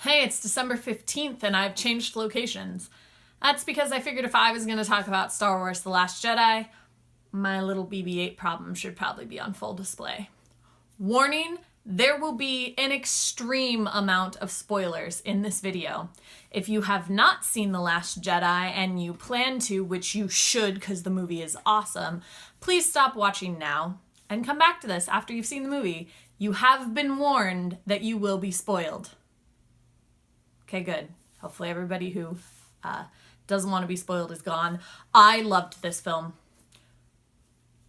Hey, it's December 15th and I've changed locations. That's because I figured if I was going to talk about Star Wars The Last Jedi, my little BB-8 problem should probably be on full display. Warning, there will be an extreme amount of spoilers in this video. If you have not seen The Last Jedi and you plan to, which you should because the movie is awesome, please stop watching now and come back to this after you've seen the movie. You have been warned that you will be spoiled. Okay, good. Hopefully everybody who doesn't want to be spoiled is gone. I loved this film.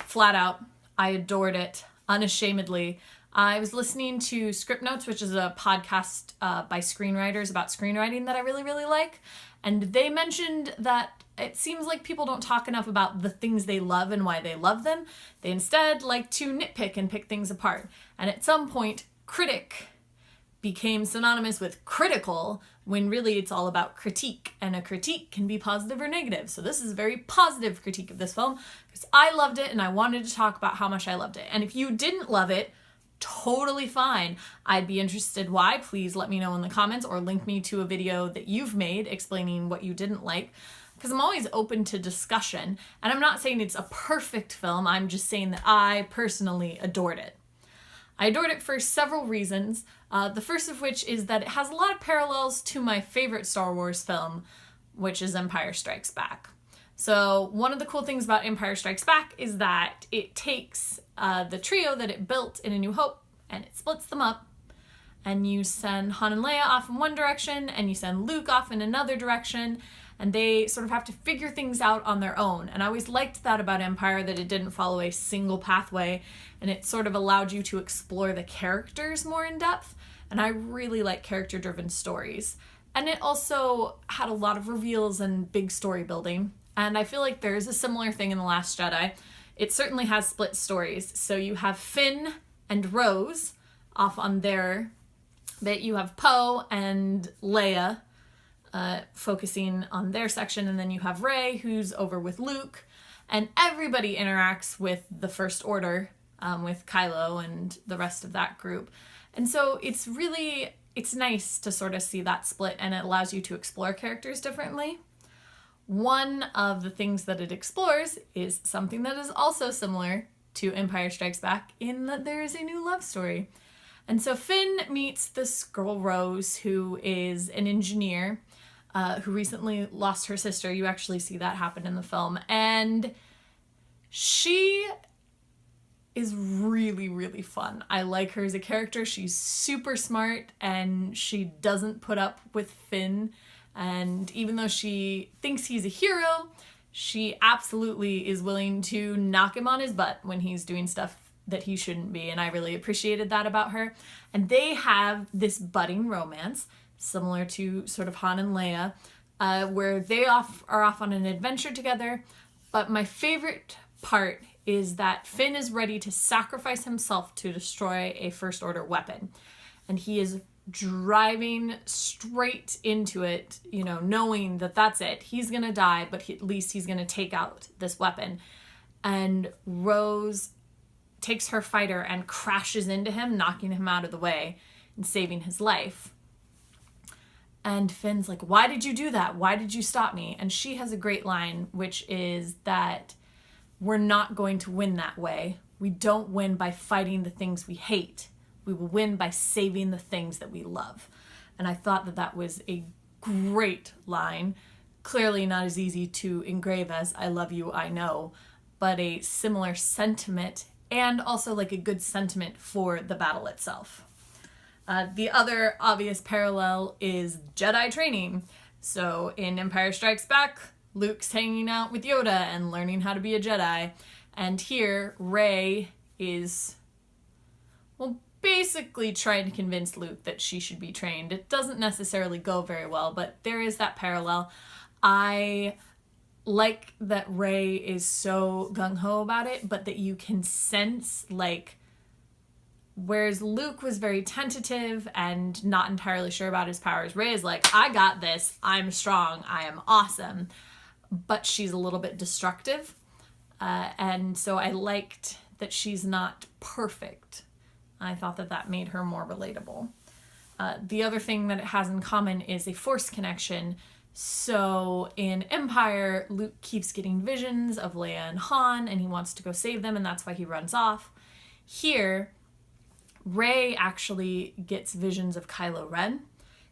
Flat out. I adored it. Unashamedly. I was listening to Script Notes, which is a podcast by screenwriters about screenwriting that I really, really like. And they mentioned that it seems like people don't talk enough about the things they love and why they love them. They instead like to nitpick and pick things apart. And at some point, critic became synonymous with critical, when really it's all about critique, and a critique can be positive or negative. So this is a very positive critique of this film because I loved it and I wanted to talk about how much I loved it. And if you didn't love it, totally fine. I'd be interested why. Please let me know in the comments or link me to a video that you've made explaining what you didn't like, because I'm always open to discussion. And I'm not saying it's a perfect film. I'm just saying that I personally adored it. I adored it for several reasons. The first of which is that it has a lot of parallels to my favorite Star Wars film, which is Empire Strikes Back. So one of the cool things about Empire Strikes Back is that it takes the trio that it built in A New Hope and it splits them up, and you send Han and Leia off in one direction and you send Luke off in another direction, and they sort of have to figure things out on their own. And I always liked that about Empire, that it didn't follow a single pathway, and it sort of allowed you to explore the characters more in depth. And I really like character-driven stories. And it also had a lot of reveals and big story building. And I feel like there's a similar thing in The Last Jedi. It certainly has split stories. So you have Finn and Rose off on their bit. You have Poe and Leia focusing on their section, and then you have Rey, who's over with Luke, and everybody interacts with the First Order, with Kylo and the rest of that group. And so it's nice to sort of see that split, and it allows you to explore characters differently. One of the things that it explores is something that is also similar to Empire Strikes Back, in that there is a new love story. And so Finn meets this girl, Rose, who is an engineer, who recently lost her sister. You actually see that happen in the film. And she is really, really fun. I like her as a character. She's super smart and she doesn't put up with Finn. And even though she thinks he's a hero, she absolutely is willing to knock him on his butt when he's doing stuff that he shouldn't be. And I really appreciated that about her. And they have this budding romance, similar to sort of Han and Leia, where they are off on an adventure together. But my favorite part is that Finn is ready to sacrifice himself to destroy a First Order weapon. And he is driving straight into it, knowing that that's it. He's going to die, but at least he's going to take out this weapon. And Rose takes her fighter and crashes into him, knocking him out of the way and saving his life. And Finn's like, "Why did you do that? Why did you stop me?" And she has a great line, which is that we're not going to win that way. We don't win by fighting the things we hate. We will win by saving the things that we love. And I thought that that was a great line. Clearly not as easy to engrave as "I love you, I know," but a similar sentiment, and also like a good sentiment for the battle itself. The other obvious parallel is Jedi training. So in Empire Strikes Back, Luke's hanging out with Yoda and learning how to be a Jedi. And here, Rey is, basically trying to convince Luke that she should be trained. It doesn't necessarily go very well, but there is that parallel. I like that Rey is so gung-ho about it, but that you can sense, whereas Luke was very tentative and not entirely sure about his powers, Rey is like, "I got this, I'm strong, I am awesome," but she's a little bit destructive. And so I liked that she's not perfect. I thought that made her more relatable. The other thing that it has in common is a Force connection. So in Empire, Luke keeps getting visions of Leia and Han, and he wants to go save them, and that's why he runs off. Here, Rey actually gets visions of Kylo Ren.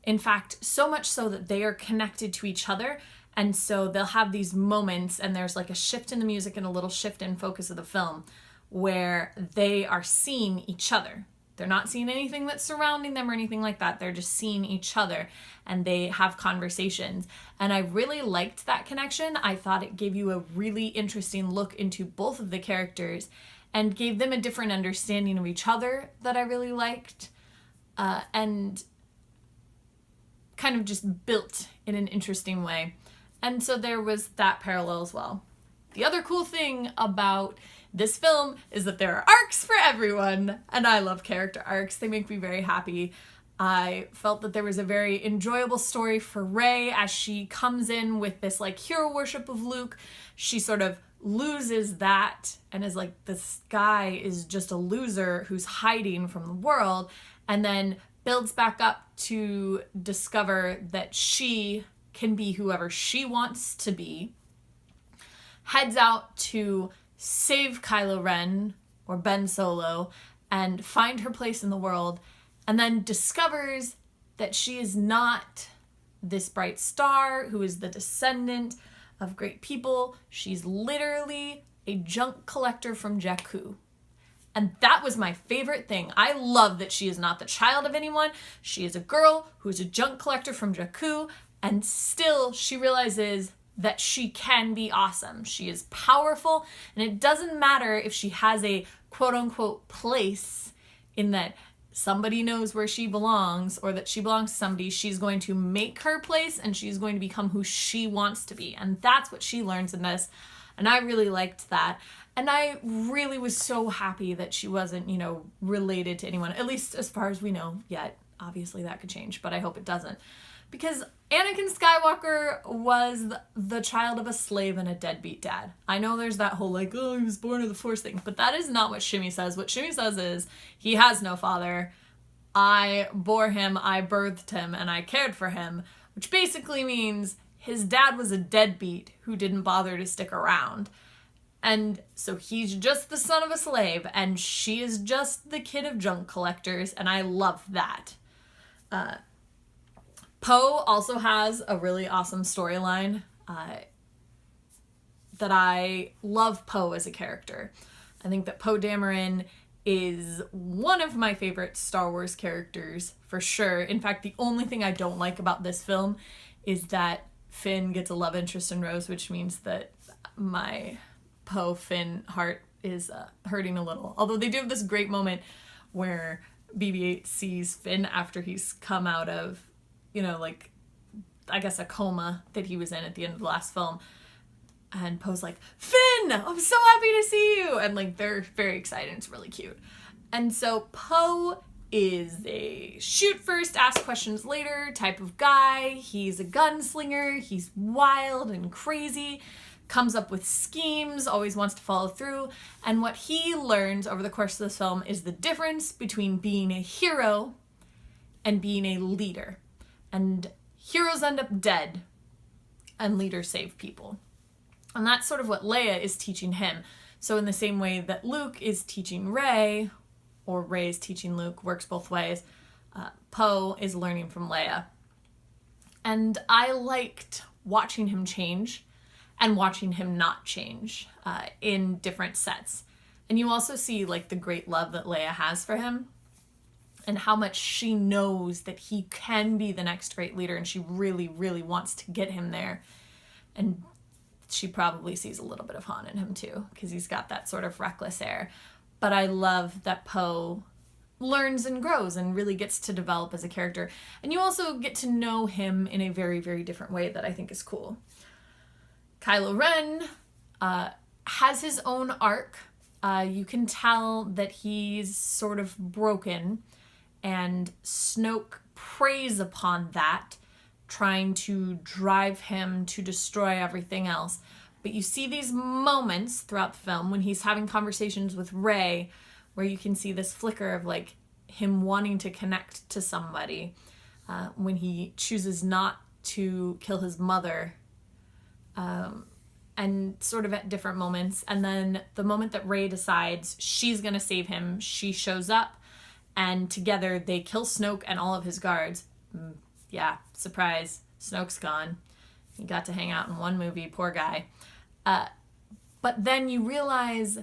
In fact, so much so that they are connected to each other, and so they'll have these moments, and there's like a shift in the music and a little shift in focus of the film, where they are seeing each other. They're not seeing anything that's surrounding them or anything like that. They're just seeing each other, and they have conversations. And I really liked that connection. I thought it gave you a really interesting look into both of the characters and gave them a different understanding of each other that I really liked, and kind of just built in an interesting way. And so there was that parallel as well. The other cool thing about this film is that there are arcs for everyone, and I love character arcs. They make me very happy. I felt that there was a very enjoyable story for Rey as she comes in with this like hero worship of Luke. She sort of loses that and is like, this guy is just a loser who's hiding from the world, and then builds back up to discover that she can be whoever she wants to be, heads out to save Kylo Ren or Ben Solo and find her place in the world, and then discovers that she is not this bright star who is the descendant of great people. She's literally a junk collector from Jakku. And that was my favorite thing. I love that she is not the child of anyone. She is a girl who's a junk collector from Jakku, and still she realizes that she can be awesome. She is powerful, and it doesn't matter if she has a quote-unquote place in that somebody knows where she belongs or that she belongs to somebody. She's going to make her place, and she's going to become who she wants to be. And that's what she learns in this, and I really liked that. And I really was so happy that she wasn't, related to anyone, at least as far as we know yet. Obviously that could change, but I hope it doesn't. Because Anakin Skywalker was the child of a slave and a deadbeat dad. I know there's that whole he was born of the Force thing, but that is not what Shimmy says. What Shimmy says is, he has no father. I bore him, I birthed him, and I cared for him, which basically means his dad was a deadbeat who didn't bother to stick around. And so he's just the son of a slave, and she is just the kid of junk collectors, and I love that. Poe also has a really awesome storyline that I love Poe as a character. I think that Poe Dameron is one of my favorite Star Wars characters for sure. In fact, the only thing I don't like about this film is that Finn gets a love interest in Rose, which means that my Poe Finn heart is hurting a little. Although they do have this great moment where BB-8 sees Finn after he's come out of, I guess a coma that he was in at the end of the last film. And Poe's like, Finn, I'm so happy to see you. And they're very excited. It's really cute. And so Poe is a shoot first, ask questions later type of guy. He's a gunslinger. He's wild and crazy, comes up with schemes, always wants to follow through. And what he learns over the course of this film is the difference between being a hero and being a leader. And heroes end up dead, and leaders save people. And that's sort of what Leia is teaching him. So in the same way that Luke is teaching Rey, or Rey is teaching Luke, works both ways, Poe is learning from Leia. And I liked watching him change and watching him not change in different sets. And you also see the great love that Leia has for him, and how much she knows that he can be the next great leader, and she really, really wants to get him there. And she probably sees a little bit of Han in him too, because he's got that sort of reckless air. But I love that Poe learns and grows and really gets to develop as a character. And you also get to know him in a very, very different way that I think is cool. Kylo Ren has his own arc. You can tell that he's sort of broken, and Snoke preys upon that, trying to drive him to destroy everything else. But you see these moments throughout the film when he's having conversations with Rey where you can see this flicker of him wanting to connect to somebody, when he chooses not to kill his mother, and sort of at different moments. And then the moment that Rey decides she's going to save him, she shows up, and together they kill Snoke and all of his guards. Yeah, surprise, Snoke's gone. He got to hang out in one movie, poor guy. But then you realize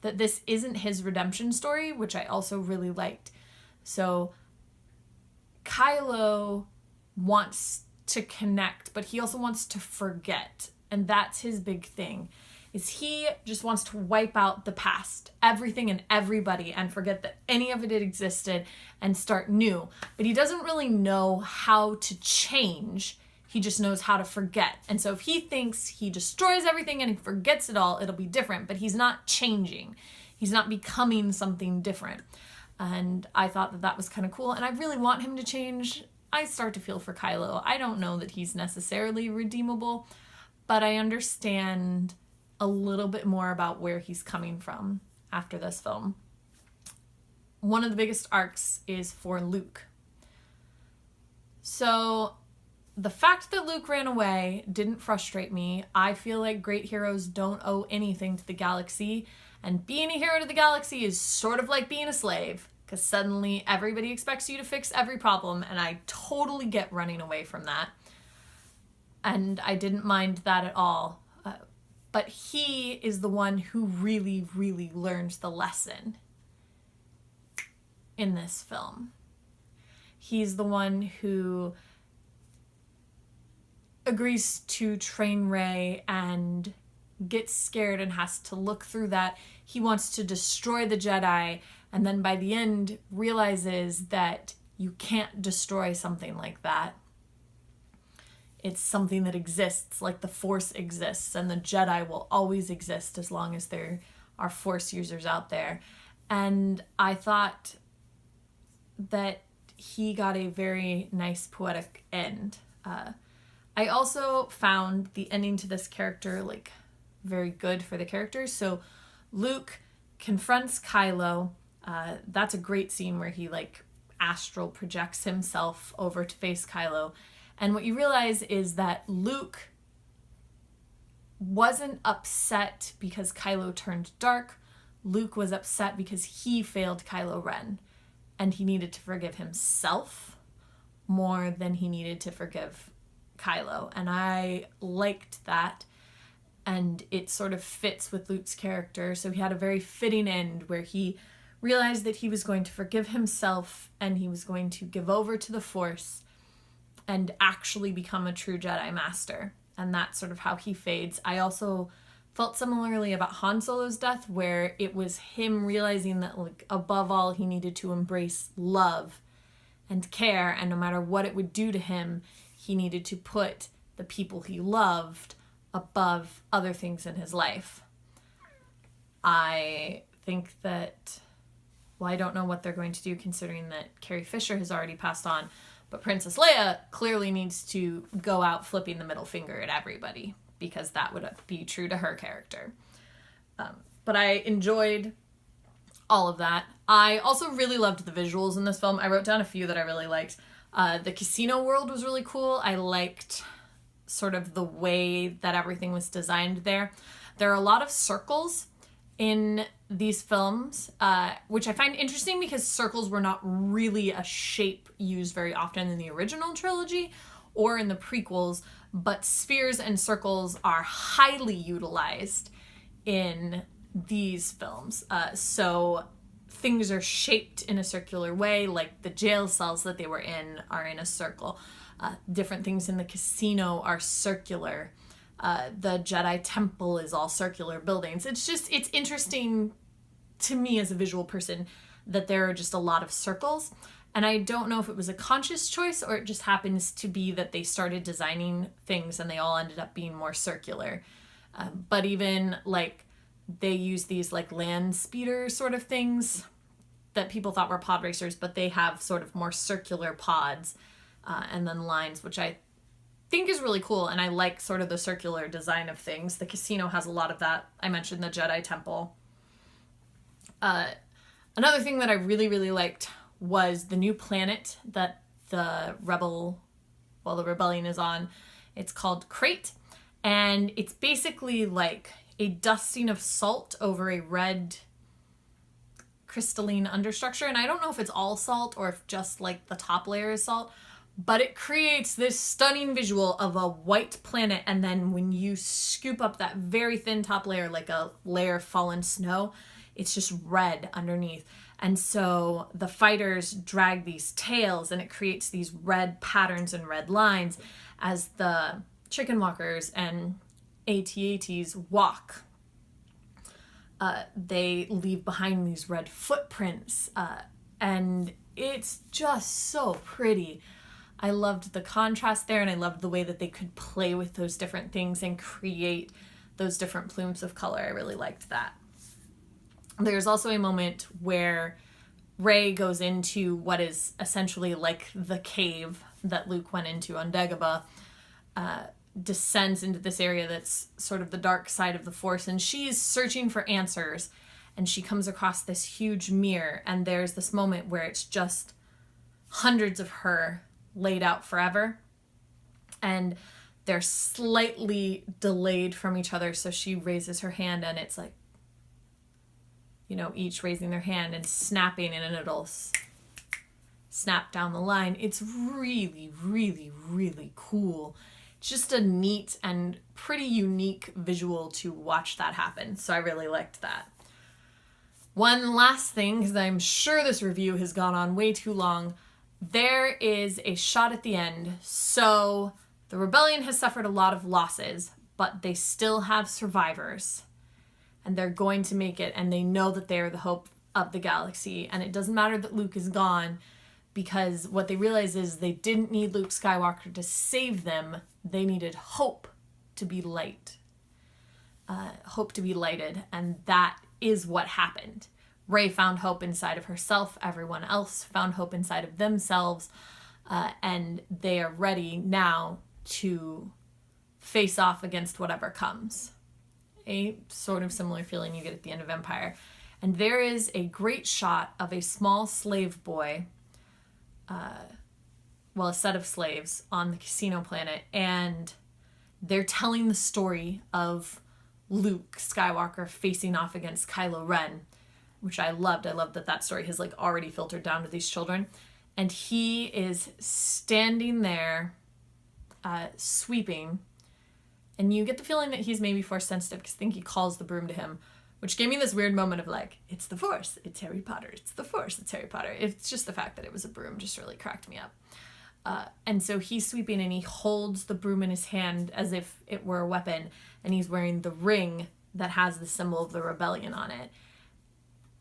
that this isn't his redemption story, which I also really liked. So Kylo wants to connect, but he also wants to forget. And that's his big thing, is he just wants to wipe out the past, everything and everybody, and forget that any of it existed and start new. But he doesn't really know how to change. He just knows how to forget. And so if he thinks he destroys everything and he forgets it all, it'll be different. But he's not changing. He's not becoming something different. And I thought that that was kind of cool. And I really want him to change. I start to feel for Kylo. I don't know that he's necessarily redeemable, but I understand a little bit more about where he's coming from after this film. One of the biggest arcs is for Luke. So the fact that Luke ran away didn't frustrate me. I feel like great heroes don't owe anything to the galaxy, and being a hero to the galaxy is sort of like being a slave, because suddenly everybody expects you to fix every problem, and I totally get running away from that. And I didn't mind that at all. But he is the one who really, really learns the lesson in this film. He's the one who agrees to train Rey and gets scared and has to look through that. He wants to destroy the Jedi, and then by the end realizes that you can't destroy something like that. It's something that exists, like the Force exists, and the Jedi will always exist as long as there are Force users out there. And I thought that he got a very nice poetic end. I also found the ending to this character like very good for the character. So Luke confronts Kylo. That's a great scene where he like astral projects himself over to face Kylo. And what you realize is that Luke wasn't upset because Kylo turned dark. Luke was upset because he failed Kylo Ren, and he needed to forgive himself more than he needed to forgive Kylo. And I liked that, and it sort of fits with Luke's character. So he had a very fitting end where he realized that he was going to forgive himself and he was going to give over to the Force and actually become a true Jedi Master. And that's sort of how he fades. I also felt similarly about Han Solo's death, where it was him realizing that like above all he needed to embrace love and care, and no matter what it would do to him, he needed to put the people he loved above other things in his life. I think that, well, I don't know what they're going to do considering that Carrie Fisher has already passed on, but Princess Leia clearly needs to go out flipping the middle finger at everybody, because that would be true to her character. But I enjoyed all of that. I also really loved the visuals in this film. I wrote down a few that I really liked. The casino world was really cool. I liked sort of the way that everything was designed there. There are a lot of circles in these films, which I find interesting because circles were not really a shape used very often in the original trilogy or in the prequels, but spheres and circles are highly utilized in these films. So things are shaped in a circular way, like the jail cells that they were in are in a circle. Different things in the casino are circular. The Jedi Temple is all circular buildings. It's interesting to me as a visual person that there are just a lot of circles. And I don't know if it was a conscious choice or it just happens to be that they started designing things and they all ended up being more circular. But even like they use these like land speeder sort of things that people thought were pod racers, but they have sort of more circular pods and then lines, which I think is really cool. And I like sort of the circular design of things. The casino has a lot of that. I mentioned the Jedi Temple. Another thing that I really, really liked was the new planet that the rebellion is on. It's called Crate, and it's basically like a dusting of salt over a red crystalline understructure. And I don't know if it's all salt or if just like the top layer is salt, but it creates this stunning visual of a white planet. And then when you scoop up that very thin top layer, like a layer of fallen snow, it's just red underneath. And so the fighters drag these tails, and it creates these red patterns and red lines as the chicken walkers and AT-ATs walk. They leave behind these red footprints, and it's just so pretty. I loved the contrast there, and I loved the way that they could play with those different things and create those different plumes of color. I really liked that. There's also a moment where Rey goes into what is essentially like the cave that Luke went into on Dagobah, descends into this area that's sort of the dark side of the Force, and she's searching for answers, and she comes across this huge mirror, and there's this moment where it's just hundreds of her laid out forever, and they're slightly delayed from each other, so she raises her hand, and it's like, you know, each raising their hand and snapping, and it'll snap down the line. It's really, really, really cool. It's just a neat and pretty unique visual to watch that happen. So I really liked that. One last thing, because I'm sure this review has gone on way too long. There is a shot at the end. So the rebellion has suffered a lot of losses, but they still have survivors. And they're going to make it, and they know that they're the hope of the galaxy. And it doesn't matter that Luke is gone, because what they realize is they didn't need Luke Skywalker to save them. They needed hope to be light. Hope to be lighted. And that is what happened. Rey found hope inside of herself. Everyone else found hope inside of themselves. And they are ready now to face off against whatever comes. A sort of similar feeling you get at the end of Empire. And there is a great shot of a small slave boy, a set of slaves on the casino planet, and they're telling the story of Luke Skywalker facing off against Kylo Ren, which I loved. I loved that story has like already filtered down to these children. And he is standing there sweeping. And you get the feeling that he's maybe Force sensitive, because I think he calls the broom to him, which gave me this weird moment of like, it's the Force, it's Harry Potter, it's the Force, it's Harry Potter. It's just the fact that it was a broom just really cracked me up. And so he's sweeping, and he holds the broom in his hand as if it were a weapon, and he's wearing the ring that has the symbol of the rebellion on it.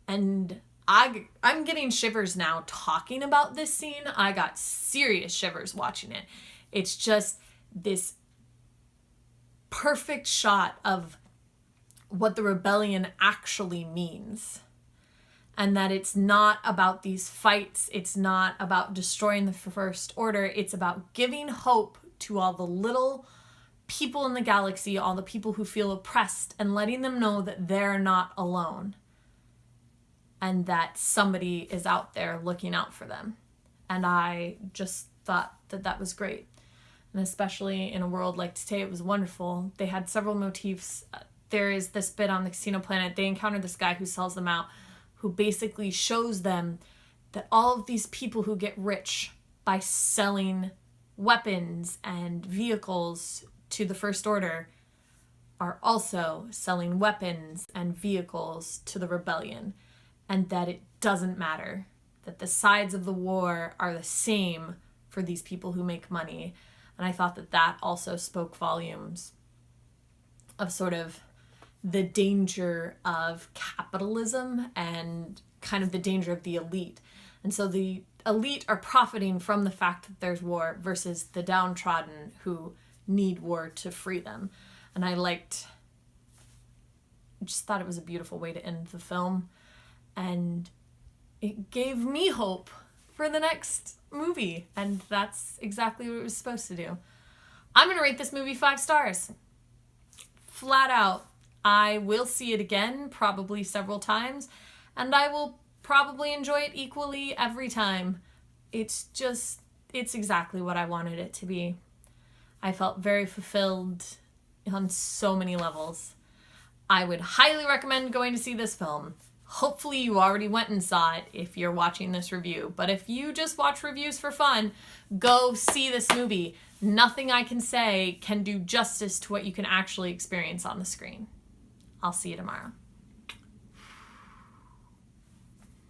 And I'm getting shivers now talking about this scene. I got serious shivers watching it. It's just this perfect shot of what the rebellion actually means. And that it's not about these fights. It's not about destroying the First Order. It's about giving hope to all the little people in the galaxy, all the people who feel oppressed, and letting them know that they're not alone. And that somebody is out there looking out for them. And I just thought that that was great. And especially in a world like today, it was wonderful. They had several motifs. There is this bit on the casino planet. They encounter this guy who sells them out, who basically shows them that all of these people who get rich by selling weapons and vehicles to the First Order are also selling weapons and vehicles to the rebellion. And that it doesn't matter, that the sides of the war are the same for these people who make money. And I thought that that also spoke volumes of sort of the danger of capitalism and kind of the danger of the elite. And so the elite are profiting from the fact that there's war versus the downtrodden who need war to free them. And I just thought it was a beautiful way to end the film. And it gave me hope for the next movie. And that's exactly what it was supposed to do. I'm going to rate this movie 5 stars. Flat out. I will see it again, probably several times. And I will probably enjoy it equally every time. It's exactly what I wanted it to be. I felt very fulfilled on so many levels. I would highly recommend going to see this film. Hopefully you already went and saw it if you're watching this review. But if you just watch reviews for fun, go see this movie. Nothing I can say can do justice to what you can actually experience on the screen. I'll see you tomorrow.